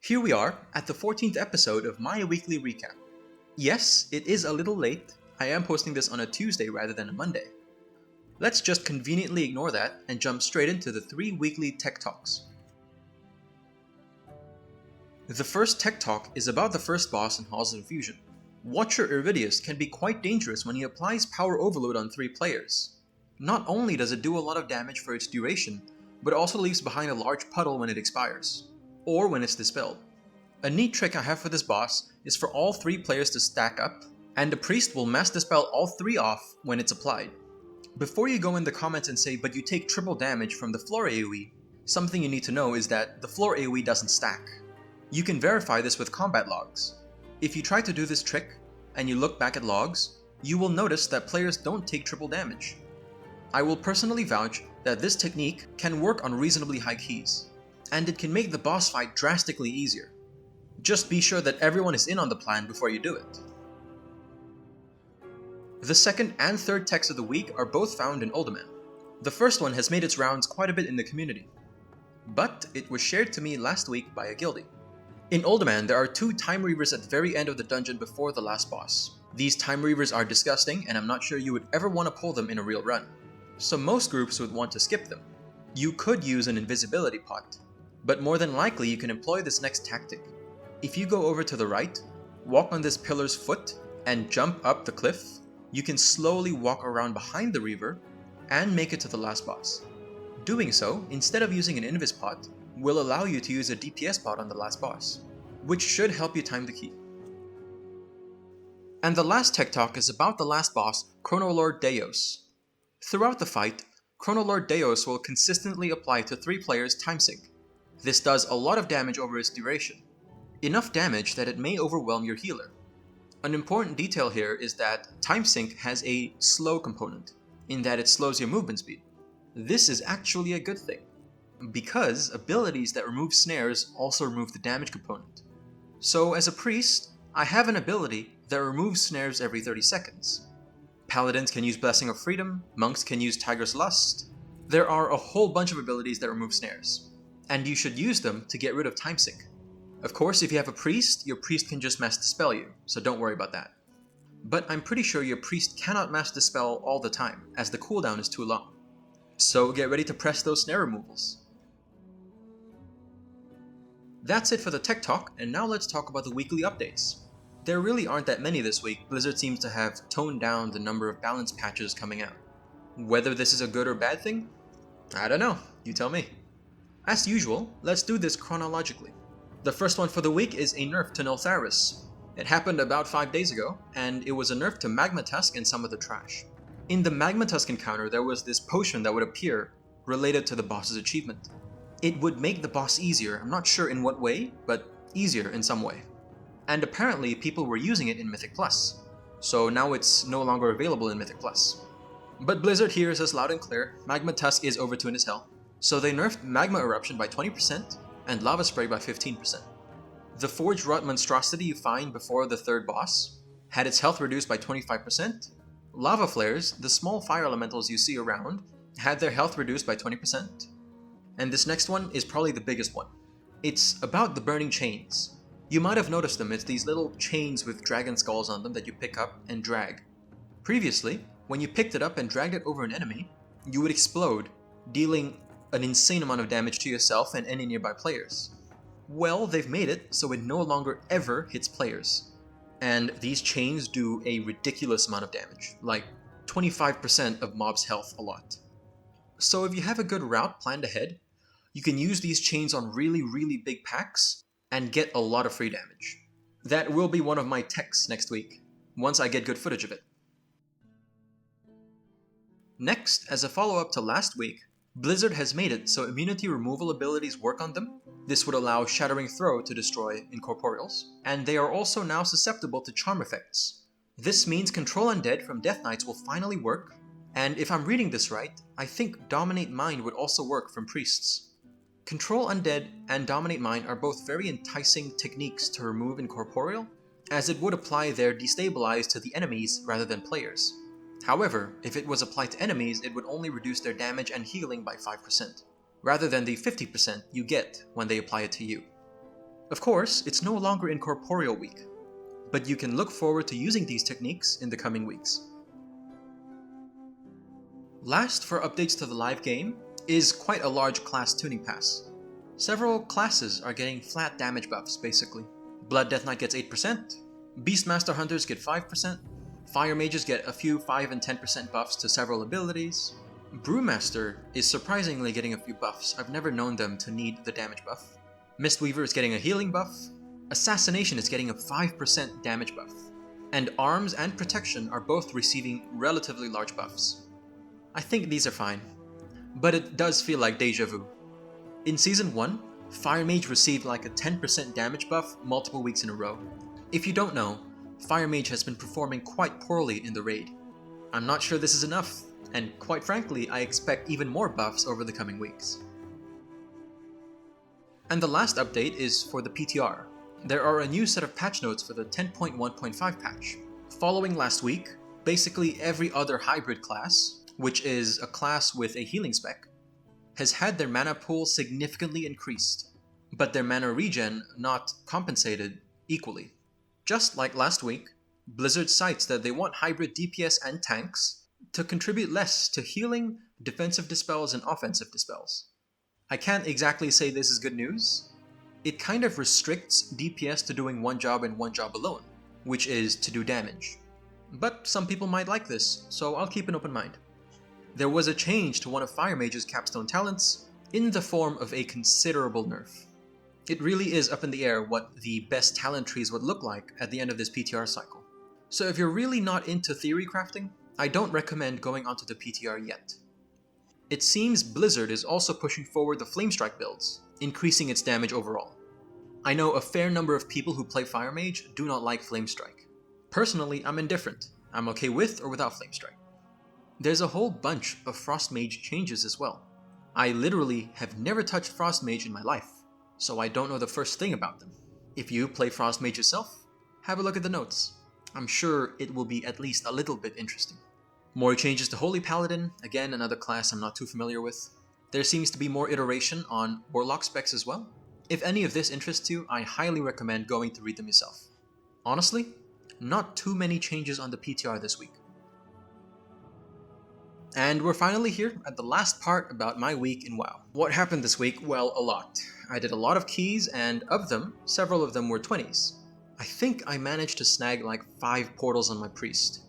Here we are at the 14th episode of my weekly recap. Yes, it is a little late. I am posting this on a Tuesday rather than a Monday. Let's just conveniently ignore that and jump straight into the 3 weekly tech talks. The first tech talk is about the first boss in Halls of Infusion. Watcher Irideus can be quite dangerous when he applies power overload on 3 players. Not only does it do a lot of damage for its duration, but it also leaves behind a large puddle when it expires, or when it's dispelled. A neat trick I have for this boss is for all 3 players to stack up, and the priest will mass dispel all 3 off when it's applied. Before you go in the comments and say, but you take triple damage from the floor AoE, something you need to know is that the floor AoE doesn't stack. You can verify this with combat logs. If you try to do this trick, and you look back at logs, you will notice that players don't take triple damage. I will personally vouch that this technique can work on reasonably high keys, and it can make the boss fight drastically easier. Just be sure that everyone is in on the plan before you do it. The second and third techs of the week are both found in Uldaman. The first one has made its rounds quite a bit in the community, but it was shared to me last week by a guildie. In Uldaman, there are 2 Time Reavers at the very end of the dungeon before the last boss. These Time Reavers are disgusting, and I'm not sure you would ever want to pull them in a real run, so most groups would want to skip them. You could use an invisibility pot, but more than likely you can employ this next tactic. If you go over to the right, walk on this pillar's foot, and jump up the cliff, you can slowly walk around behind the Reaver and make it to the last boss. Doing so, instead of using an invis pot, will allow you to use a DPS pot on the last boss, which should help you time the key. And the last tech talk is about the last boss, Chronoloord Deios. Throughout the fight, Chronoloord Deios will consistently apply to 3 players time sync. This does a lot of damage over its duration. Enough damage that it may overwhelm your healer. An important detail here is that time sync has a slow component, in that it slows your movement speed. This is actually a good thing, because abilities that remove snares also remove the damage component. So as a priest, I have an ability that removes snares every 30 seconds. Paladins can use Blessing of Freedom, monks can use Tiger's Lust. There are a whole bunch of abilities that remove snares, and you should use them to get rid of time sync. Of course, if you have a priest, your priest can just mass dispel you, so don't worry about that. But I'm pretty sure your priest cannot mass dispel all the time, as the cooldown is too long. So get ready to press those snare removals. That's it for the tech talk, and now let's talk about the weekly updates. There really aren't that many this week. Blizzard seems to have toned down the number of balance patches coming out. Whether this is a good or bad thing? I don't know, you tell me. As usual, let's do this chronologically. The first one for the week is a nerf to Neltharus. It happened about 5 days ago, and it was a nerf to Magmatusk and some of the trash. In the Magmatusk encounter, there was this potion that would appear related to the boss's achievement. It would make the boss easier, I'm not sure in what way, but easier in some way. And apparently people were using it in Mythic Plus, so now it's no longer available in Mythic Plus. But Blizzard hears us loud and clear, Magmatusk is over 2 in his hell, so they nerfed Magma Eruption by 20% and Lava Spray by 15%. The Forge Rot Monstrosity you find before the 3rd boss had its health reduced by 25%. Lava Flares, the small fire elementals you see around, had their health reduced by 20%. And this next one is probably the biggest one. It's about the Burning Chains. You might have noticed them, it's these little chains with dragon skulls on them that you pick up and drag. Previously, when you picked it up and dragged it over an enemy, you would explode, dealing an insane amount of damage to yourself and any nearby players. Well, they've made it so it no longer ever hits players. And these chains do a ridiculous amount of damage, like 25% of mobs' health a lot. So if you have a good route planned ahead, you can use these chains on really big packs and get a lot of free damage. That will be one of my techs next week, once I get good footage of it. Next, as a follow-up to last week, Blizzard has made it so immunity removal abilities work on them. This would allow Shattering Throw to destroy Incorporeals, and they are also now susceptible to charm effects. This means Control Undead from Death Knights will finally work, and if I'm reading this right, I think Dominate Mind would also work from Priests. Control Undead and Dominate Mind are both very enticing techniques to remove Incorporeal, as it would apply their destabilize to the enemies rather than players. However, if it was applied to enemies, it would only reduce their damage and healing by 5%, rather than the 50% you get when they apply it to you. Of course, it's no longer Incorporeal week, but you can look forward to using these techniques in the coming weeks. Last for updates to the live game is quite a large class tuning pass. Several classes are getting flat damage buffs basically. Blood Death Knight gets 8%, Beastmaster Hunters get 5%, Fire Mages get a few 5 and 10% buffs to several abilities. Brewmaster is surprisingly getting a few buffs. I've never known them to need the damage buff. Mistweaver is getting a healing buff. Assassination is getting a 5% damage buff. And Arms and Protection are both receiving relatively large buffs. I think these are fine, but it does feel like deja vu. In Season 1, Fire Mage received like a 10% damage buff multiple weeks in a row. If you don't know, Fire Mage has been performing quite poorly in the raid. I'm not sure this is enough, and quite frankly, I expect even more buffs over the coming weeks. And the last update is for the PTR. There are a new set of patch notes for the 10.1.5 patch. Following last week, basically every other hybrid class, which is a class with a healing spec, has had their mana pool significantly increased, but their mana regen not compensated equally. Just like last week, Blizzard cites that they want hybrid DPS and tanks to contribute less to healing, defensive dispels, and offensive dispels. I can't exactly say this is good news. It kind of restricts DPS to doing one job and one job alone, which is to do damage. But some people might like this, so I'll keep an open mind. There was a change to one of Fire Mage's capstone talents in the form of a considerable nerf. It really is up in the air what the best talent trees would look like at the end of this PTR cycle. So if you're really not into theory crafting, I don't recommend going onto the PTR yet. It seems Blizzard is also pushing forward the Flamestrike builds, increasing its damage overall. I know a fair number of people who play Fire Mage do not like Flamestrike. Personally, I'm indifferent. I'm okay with or without Flamestrike. There's a whole bunch of Frost Mage changes as well. I literally have never touched Frost Mage in my life, so I don't know the first thing about them. If you play Frost Mage yourself, have a look at the notes. I'm sure it will be at least a little bit interesting. More changes to Holy Paladin, again another class I'm not too familiar with. There seems to be more iteration on Warlock specs as well. If any of this interests you, I highly recommend going to read them yourself. Honestly, not too many changes on the PTR this week. And we're finally here at the last part about my week in WoW. What happened this week? Well, a lot. I did a lot of keys, and of them, several of them were 20s. I think I managed to snag like 5 portals on my priest.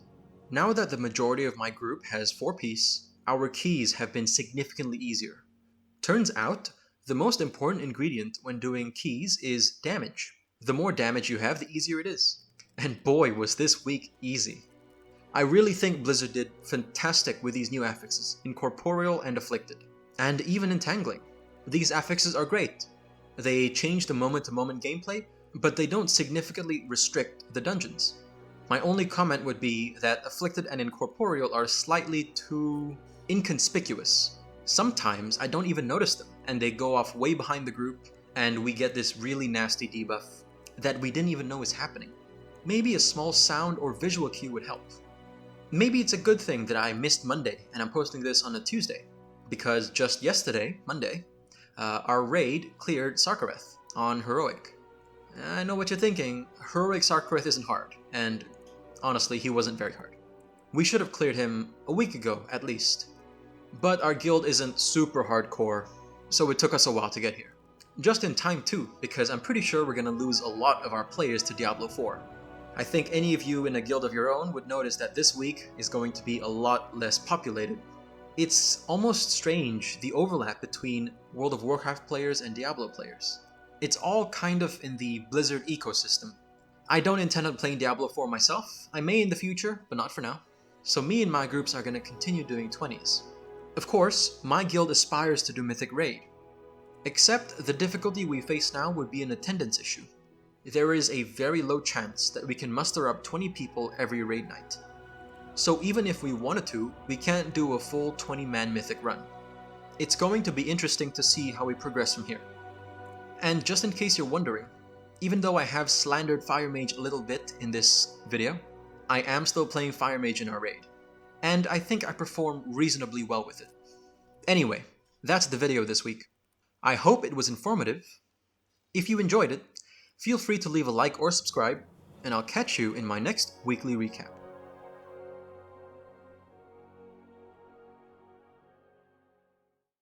Now that the majority of my group has 4-piece, our keys have been significantly easier. Turns out, the most important ingredient when doing keys is damage. The more damage you have, the easier it is. And boy, was this week easy. I really think Blizzard did fantastic with these new affixes, Incorporeal and Afflicted, and even Entangling. These affixes are great. They change the moment-to-moment gameplay, but they don't significantly restrict the dungeons. My only comment would be that Afflicted and Incorporeal are slightly too inconspicuous. Sometimes I don't even notice them, and they go off way behind the group, and we get this really nasty debuff that we didn't even know is happening. Maybe a small sound or visual cue would help. Maybe it's a good thing that I missed Monday and I'm posting this on a Tuesday, because just yesterday, Monday, our raid cleared Sarkareth on Heroic. I know what you're thinking, Heroic Sarkareth isn't hard, and honestly he wasn't very hard. We should have cleared him a week ago at least. But our guild isn't super hardcore, so it took us a while to get here. Just in time too, because I'm pretty sure we're gonna lose a lot of our players to Diablo 4. I think any of you in a guild of your own would notice that this week is going to be a lot less populated. It's almost strange, the overlap between World of Warcraft players and Diablo players. It's all kind of in the Blizzard ecosystem. I don't intend on playing Diablo 4 myself. I may in the future, but not for now. So me and my groups are going to continue doing 20s. Of course, my guild aspires to do Mythic Raid. Except the difficulty we face now would be an attendance issue. There is a very low chance that we can muster up 20 people every raid night. So even if we wanted to, we can't do a full 20-man Mythic run. It's going to be interesting to see how we progress from here. And just in case you're wondering, even though I have slandered Fire Mage a little bit in this video, I am still playing Fire Mage in our raid. And I think I perform reasonably well with it. Anyway, that's the video this week. I hope it was informative. If you enjoyed it, Feel free to leave a like or subscribe, and I'll catch you in my next weekly recap.